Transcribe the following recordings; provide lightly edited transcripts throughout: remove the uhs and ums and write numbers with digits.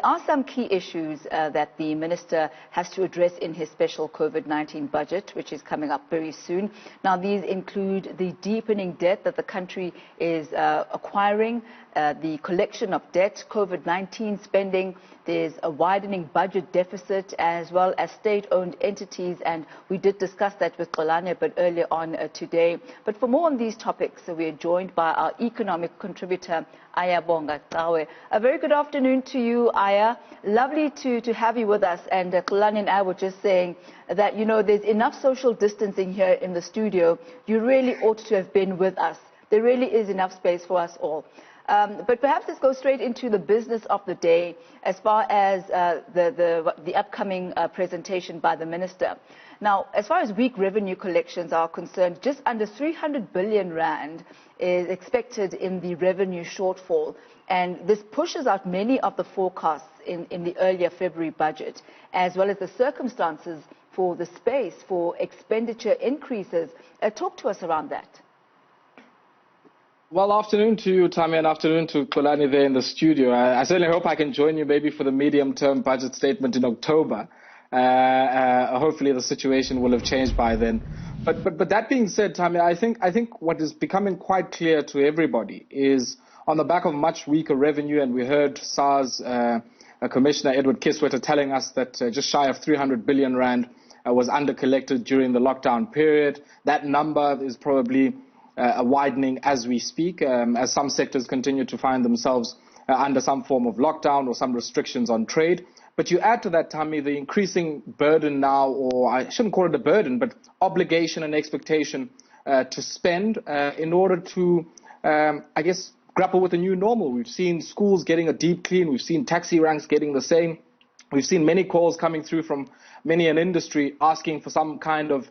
there are some key issues that the Minister has to address in his special COVID-19 budget, which is coming up very soon. Now, these include the deepening debt that the country is acquiring, the collection of debt, COVID-19 spending, there's a widening budget deficit, as well as state-owned entities, and we did discuss that with Xolani a bit earlier on today. But for more on these topics, we are joined by our economic contributor, Ayabonga Cawe. A very good afternoon to you, Aya. Lovely to have you with us. And Xolani and I were just saying that, you know, there's enough social distancing here in the studio. You really ought to have been with us. There really is enough space for us all. But perhaps let's go straight into the business of the day as far as the upcoming presentation by the Minister. Now, as far as weak revenue collections are concerned, just under 300 billion rand is expected in the revenue shortfall. And this pushes out many of the forecasts in the earlier February budget, as well as the circumstances for the space for expenditure increases. Talk to us around that. Well, afternoon to you, Tammy, and afternoon to Xolani there in the studio. I certainly hope I can join you maybe for the medium-term budget statement in October. Hopefully the situation will have changed by then. But that being said, Tammy, I think what is becoming quite clear to everybody is on the back of much weaker revenue, and we heard SARS Commissioner Edward Kiswetter telling us that just shy of 300 billion rand was under-collected during the lockdown period. That number is probably widening as we speak, as some sectors continue to find themselves under some form of lockdown or some restrictions on trade. But you add to that, Tammy, the increasing burden now, or I shouldn't call it a burden, but obligation and expectation to spend in order to, I guess, grapple with a new normal. We've seen schools getting a deep clean. We've seen taxi ranks getting the same. We've seen many calls coming through from many an industry asking for some kind of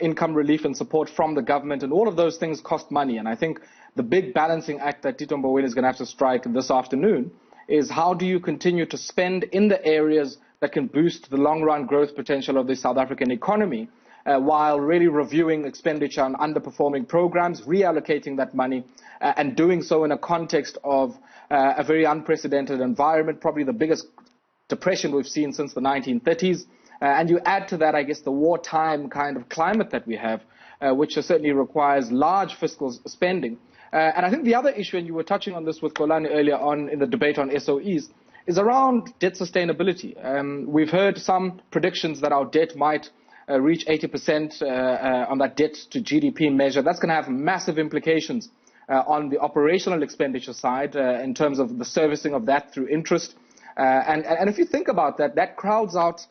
income relief and support from the government, and all of those things cost money. And I think the big balancing act that Tito Mboweni is going to have to strike this afternoon is how do you continue to spend in the areas that can boost the long-run growth potential of the South African economy, while really reviewing expenditure on underperforming programs, reallocating that money, and doing so in a context of a very unprecedented environment, probably the biggest depression we've seen since the 1930s. And you add to that, I guess, the wartime kind of climate that we have, which certainly requires large fiscal spending. And I think the other issue, and you were touching on this with Xolani earlier on in the debate on SOEs, is around debt sustainability. We've heard some predictions that our debt might reach 80% on that debt to GDP measure. That's going to have massive implications on the operational expenditure side in terms of the servicing of that through interest. And if you think about that, that crowds out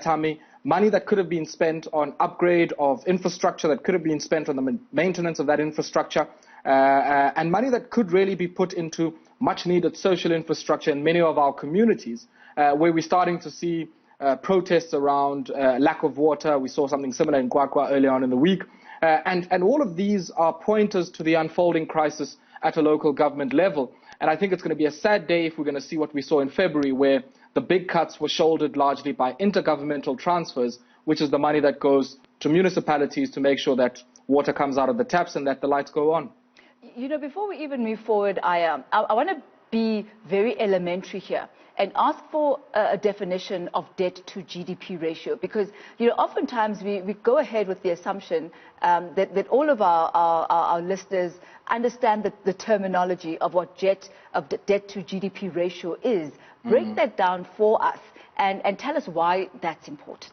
Tammy, money that could have been spent on upgrade of infrastructure, that could have been spent on the maintenance of that infrastructure, and money that could really be put into much needed social infrastructure in many of our communities, where we're starting to see protests around lack of water. We saw something similar in Kwakwa earlier on in the week. And all of these are pointers to the unfolding crisis at a local government level. And I think it's going to be a sad day if we're going to see what we saw in February, where the big cuts were shouldered largely by intergovernmental transfers, which is the money that goes to municipalities to make sure that water comes out of the taps and that the lights go on. You know, before we even move forward, I want to be very elementary here and ask for a definition of debt to GDP ratio, because, you know, oftentimes we go ahead with the assumption that all of our listeners understand the terminology of what debt to GDP ratio is. Break that down for us and tell us why that's important.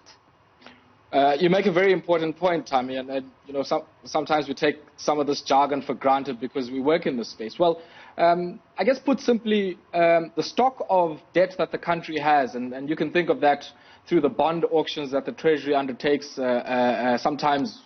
You make a very important point, Tammy, and you know, sometimes we take some of this jargon for granted because we work in this space. Well, I guess put simply, the stock of debt that the country has, and you can think of that through the bond auctions that the Treasury undertakes, sometimes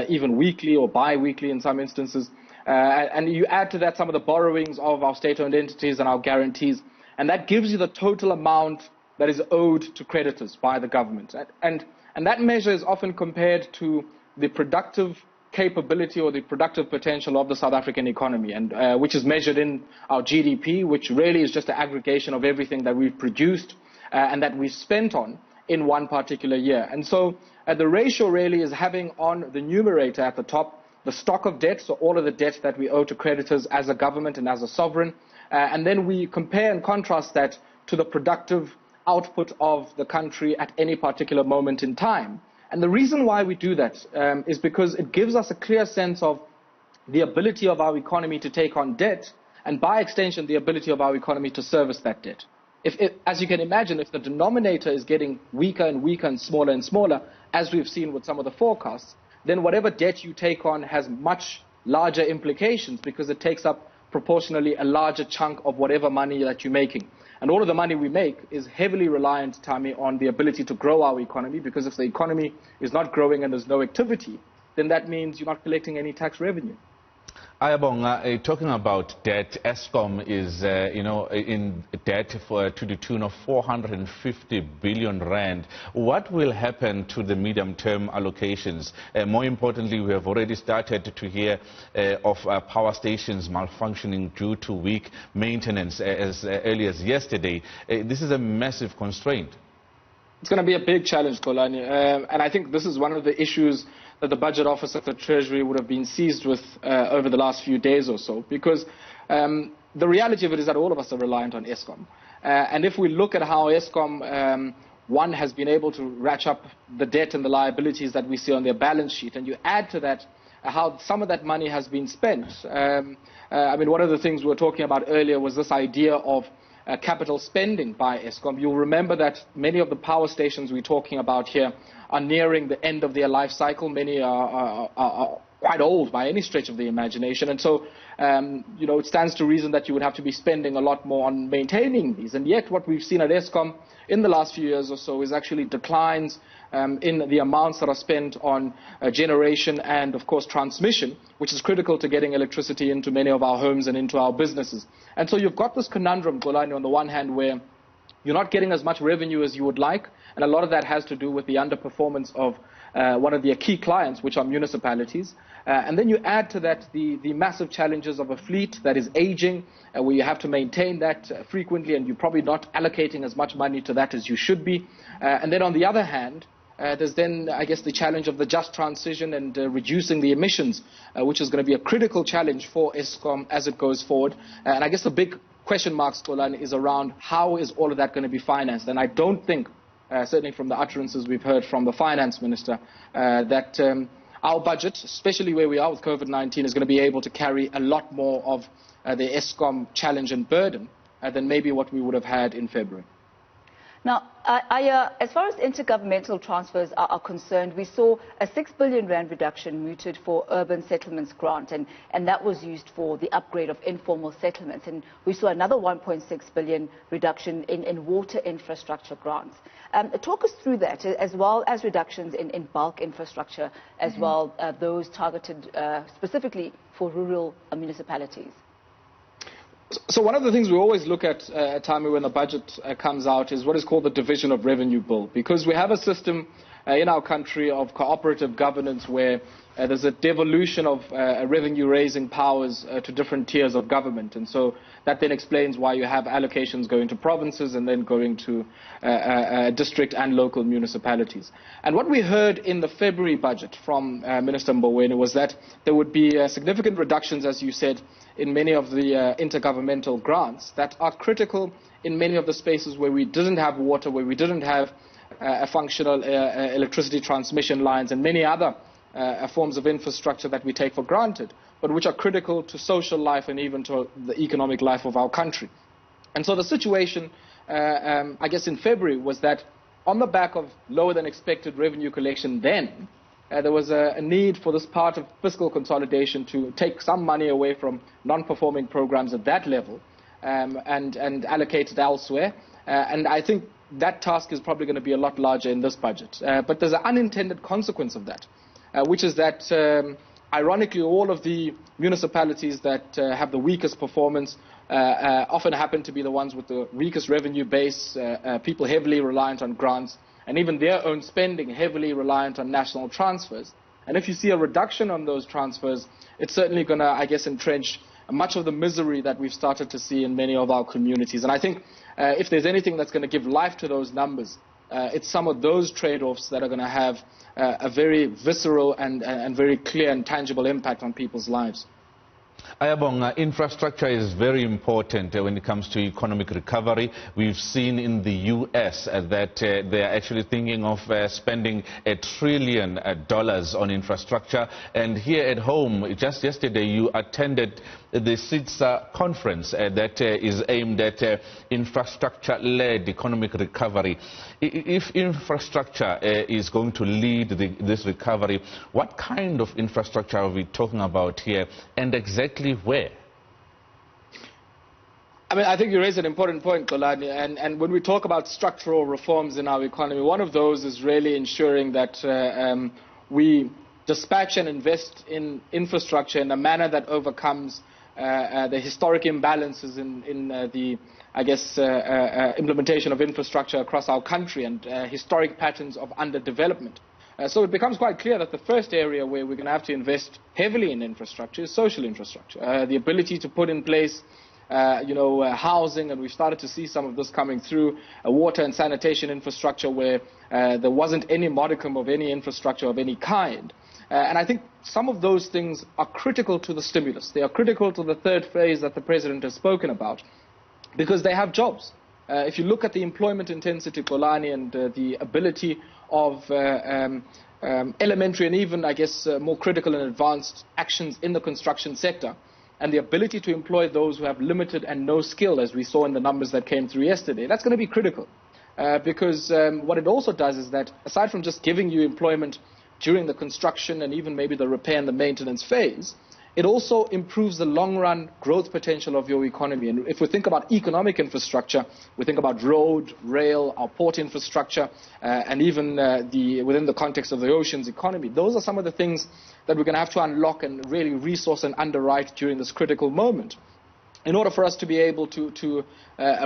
even weekly or bi-weekly in some instances, and you add to that some of the borrowings of our state-owned entities and our guarantees, and that gives you the total amount that is owed to creditors by the government. And that measure is often compared to the productive capability or the productive potential of the South African economy, and which is measured in our GDP, which really is just an aggregation of everything that we've produced and that we've spent on in one particular year. And so the ratio really is having on the numerator at the top the stock of debt, so all of the debt that we owe to creditors as a government and as a sovereign, and then we compare and contrast that to the productive output of the country at any particular moment in time. And the reason why we do that is because it gives us a clear sense of the ability of our economy to take on debt, and by extension, the ability of our economy to service that debt. As you can imagine, if the denominator is getting weaker and weaker and smaller, as we've seen with some of the forecasts, then whatever debt you take on has much larger implications because it takes up proportionally a larger chunk of whatever money that you're making. And all of the money we make is heavily reliant, Tami, on the ability to grow our economy, because if the economy is not growing and there's no activity, then that means you're not collecting any tax revenue. Ayabonga, talking about debt, Eskom is, in debt to the tune of 450 billion rand. What will happen to the medium-term allocations? More importantly, we have already started to hear of power stations malfunctioning due to weak maintenance as early as yesterday. This is a massive constraint. It's going to be a big challenge, Kolani, and I think this is one of the issues that the Budget Office of the Treasury would have been seized with over the last few days or so, because the reality of it is that all of us are reliant on Eskom. And if we look at how Eskom, one, has been able to ratchet up the debt and the liabilities that we see on their balance sheet, and you add to that how some of that money has been spent. I mean, one of the things we were talking about earlier was this idea of capital spending by Eskom. You'll remember that many of the power stations we're talking about here are nearing the end of their life cycle. Many are quite old by any stretch of the imagination. And so, it stands to reason that you would have to be spending a lot more on maintaining these. And yet what we've seen at Eskom in the last few years or so is actually declines in the amounts that are spent on generation and, of course, transmission, which is critical to getting electricity into many of our homes and into our businesses. And so you've got this conundrum, Golani, on the one hand, where you're not getting as much revenue as you would like, and a lot of that has to do with the underperformance of one of their key clients, which are municipalities. And then you add to that the massive challenges of a fleet that is aging, where you have to maintain that frequently, and you're probably not allocating as much money to that as you should be. And then on the other hand, there's then, I guess, the challenge of the just transition and reducing the emissions, which is going to be a critical challenge for Eskom as it goes forward. And I guess the big question mark, Skolan, is around how is all of that going to be financed. And I don't think, certainly from the utterances we've heard from the Finance Minister, that our budget, especially where we are with COVID-19, is going to be able to carry a lot more of the Eskom challenge and burden than maybe what we would have had in February. Now, as far as intergovernmental transfers are concerned, we saw a 6 billion rand reduction mooted for urban settlements grant, and that was used for the upgrade of informal settlements. And we saw another 1.6 billion reduction in water infrastructure grants. Talk us through that, as well as reductions in bulk infrastructure, as well, those targeted specifically for rural municipalities. So one of the things we always look at time when the budget comes out is what is called the division of revenue bill, because we have a system in our country of cooperative governance where there's a devolution of revenue-raising powers to different tiers of government. And so that then explains why you have allocations going to provinces and then going to district and local municipalities. And what we heard in the February budget from Minister Mboweni was that there would be significant reductions, as you said, in many of the intergovernmental grants that are critical in many of the spaces where we didn't have water, where we didn't have a functional electricity transmission lines and many other forms of infrastructure that we take for granted, but which are critical to social life and even to the economic life of our country. And so the situation, I guess in February, was that on the back of lower than expected revenue collection then, there was a need for this part of fiscal consolidation to take some money away from non-performing programs at that level and allocate it elsewhere. And I think that task is probably going to be a lot larger in this budget. But there's an unintended consequence of that, which is that, ironically, all of the municipalities that have the weakest performance often happen to be the ones with the weakest revenue base, people heavily reliant on grants, and even their own spending heavily reliant on national transfers. And if you see a reduction on those transfers, it's certainly going to, I guess, entrench much of the misery that we've started to see in many of our communities. And I think if there's anything that's going to give life to those numbers, it's some of those trade-offs that are going to have a very visceral and very clear and tangible impact on people's lives. Ayabonga, infrastructure is very important when it comes to economic recovery. We've seen in the US that they are actually thinking of spending $1 trillion on infrastructure. And here at home, just yesterday, you attended the CITSA conference that is aimed at infrastructure-led economic recovery. If infrastructure is going to lead this recovery, what kind of infrastructure are we talking about here, and exactly where? I mean, I think you raise an important point, Kolani, and when we talk about structural reforms in our economy, one of those is really ensuring that we dispatch and invest in infrastructure in a manner that overcomes the historic imbalances in the, I guess, implementation of infrastructure across our country and historic patterns of underdevelopment. So it becomes quite clear that the first area where we're going to have to invest heavily in infrastructure is social infrastructure. The ability to put in place housing, and we've started to see some of this coming through, water and sanitation infrastructure where there wasn't any modicum of any infrastructure of any kind. And I think some of those things are critical to the stimulus. They are critical to the third phase that the President has spoken about, because they have jobs. If you look at the employment intensity, Kolani, and the ability of elementary and even, I guess, more critical and advanced actions in the construction sector, and the ability to employ those who have limited and no skill, as we saw in the numbers that came through yesterday, that's going to be critical. Because what it also does is that, aside from just giving you employment during the construction and even maybe the repair and the maintenance phase, it also improves the long-run growth potential of your economy. And if we think about economic infrastructure, we think about road, rail, our port infrastructure, and even within the context of the oceans economy. Those are some of the things that we're going to have to unlock and really resource and underwrite during this critical moment in order for us to be able to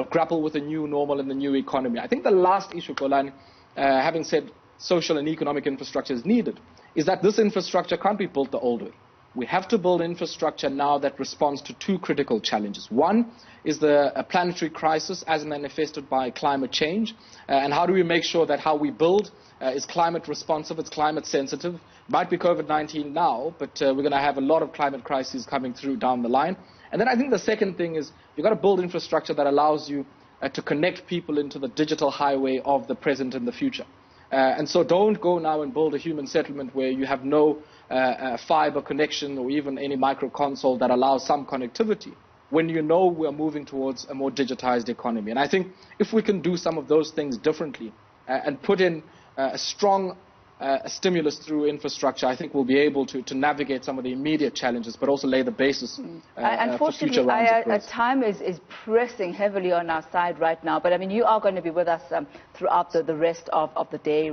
grapple with the new normal and the new economy. I think the last issue, Kolani, having said social and economic infrastructure is needed, is that this infrastructure can't be built the old way. We have to build infrastructure now that responds to two critical challenges. One is the planetary crisis as manifested by climate change, and how do we make sure that how we build is climate responsive, it's climate sensitive. Might be COVID-19 now, but we're going to have a lot of climate crises coming through down the line. And then I think the second thing is you've got to build infrastructure that allows you to connect people into the digital highway of the present and the future. And so don't go now and build a human settlement where you have no fiber connection or even any micro console that allows some connectivity, when you know we are moving towards a more digitized economy. And I think if we can do some of those things differently and put in a strong stimulus through infrastructure, I think we'll be able to navigate some of the immediate challenges, but also lay the basis for future rounds of growth. Time is pressing heavily on our side right now, but I mean, you are going to be with us throughout the rest of the day.